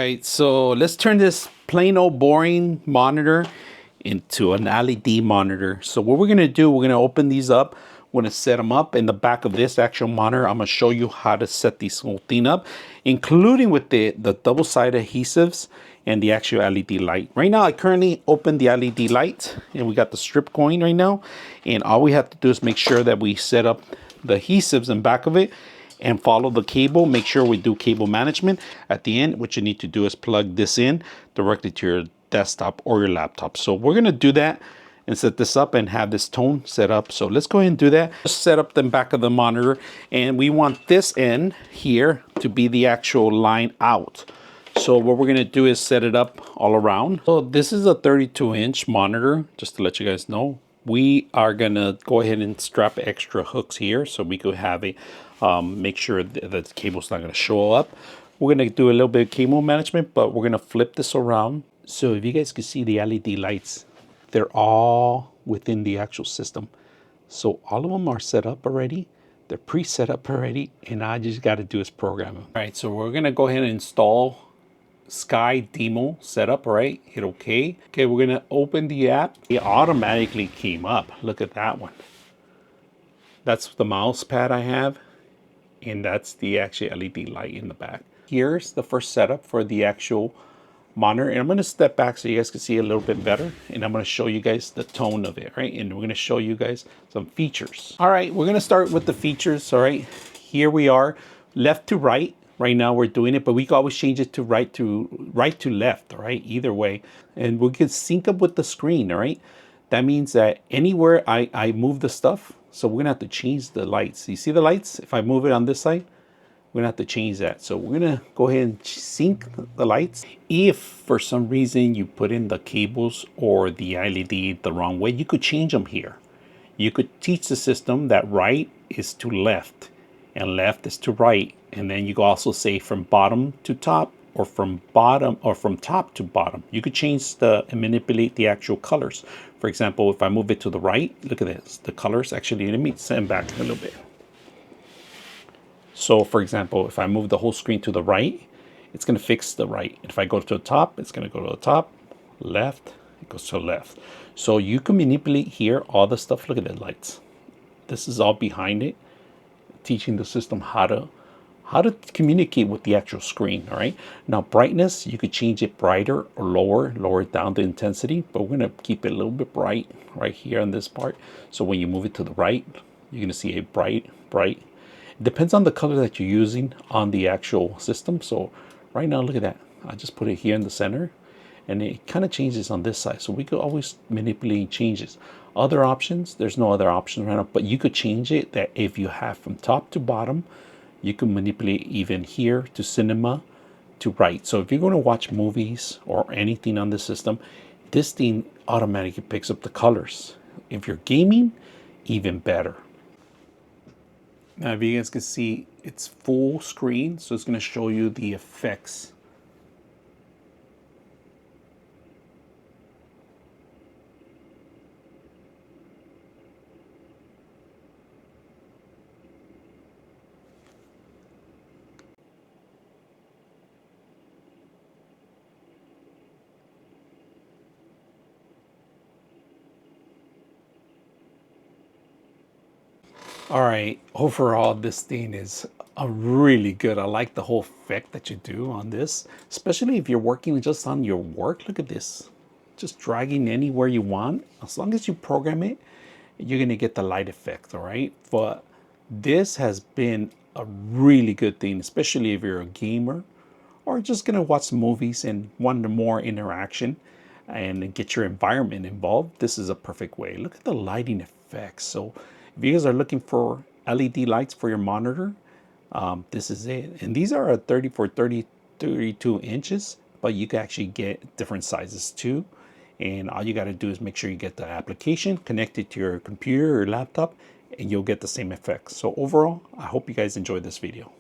right, so let's turn this plain old boring monitor into an LED monitor. So what we're gonna do, we're gonna open these up. We're gonna set them up in the back of this actual monitor. I'm gonna show you how to set this whole thing up, including with the double-sided adhesives and the actual LED light. Right now, I currently opened the LED light and we got the strip going right now. And all we have to do is make sure that we set up the adhesives in back of it and follow the cable. Make sure we do cable management. At the end, what you need to do is plug this in directly to your desktop or your laptop. So we're gonna do that and set this up and have this tone set up. So let's go ahead and do that. Just set up the back of the monitor, and we want this end here to be the actual line out. So what we're gonna do is set it up all around. So this is a 32-inch monitor, just to let you guys know. We are gonna go ahead and strap extra hooks here so we could have it, make sure that the cable's not gonna show up. We're gonna do a little bit of cable management, but we're gonna flip this around. So if you guys can see the LED lights, they're all within the actual system. So all of them are set up already. They're pre-set up already, and I just gotta do is program them. All right, so we're gonna go ahead and install Skydimo setup, right? Hit OK. Okay, we're gonna open the app. It automatically came up. Look at that one. That's the mouse pad I have, and that's the actual LED light in the back. Here's the first setup for the actual monitor, and I'm going to step back so you guys can see a little bit better, and I'm going to show you guys the tone of it, right? And we're going to show you guys some features. All right, we're going to start with the features. All right, here we are, left to right. Right now we're doing it, but we can always change it to right to left. All right, either way, and we can sync up with the screen. All right, that means that anywhere I move the stuff, so we're gonna have to change the lights. You see the lights? If I move it on this side, we're gonna have to change that. So we're gonna go ahead and sync the lights. If for some reason you put in the cables or the LED the wrong way, you could change them here. You could teach the system that right is to left and left is to right. And then you could also say from bottom to top, or from top to bottom. You could change and manipulate the actual colors. For example, if I move it to the right, look at this, the colors actually, let me send back a little bit. So for example, if I move the whole screen to the right, it's gonna fix the right. If I go to the top, it's gonna go to the top, left, it goes to the left. So you can manipulate here all the stuff. Look at the lights. This is all behind it, teaching the system how to communicate with the actual screen. All right, now brightness, you could change it brighter or lower down the intensity, but we're going to keep it a little bit bright right here on this part. So when you move it to the right, you're going to see a bright. It depends on the color that you're using on the actual system. So right now, look at that. I just put it here in the center, and it kind of changes on this side. So we could always manipulate changes. Other options, there's no other option right now, but you could change it that if you have from top to bottom, you can manipulate even here to cinema to right. So if you're going to watch movies or anything on the system, this thing automatically picks up the colors. If you're gaming, even better. Now, if you guys can see, it's full screen, so it's going to show you the effects. All right, overall, this thing is really good. I like the whole effect that you do on this, especially if you're working just on your work. Look at this, just dragging anywhere you want. As long as you program it, you're gonna get the light effect, all right? But this has been a really good thing, especially if you're a gamer or just gonna watch movies and want more interaction and get your environment involved. This is a perfect way. Look at the lighting effects. So if you guys are looking for LED lights for your monitor, this is it. And these are 32 inches, but you can actually get different sizes too. And all you got to do is make sure you get the application connected to your computer or laptop, and you'll get the same effects. So overall, I hope you guys enjoyed this video.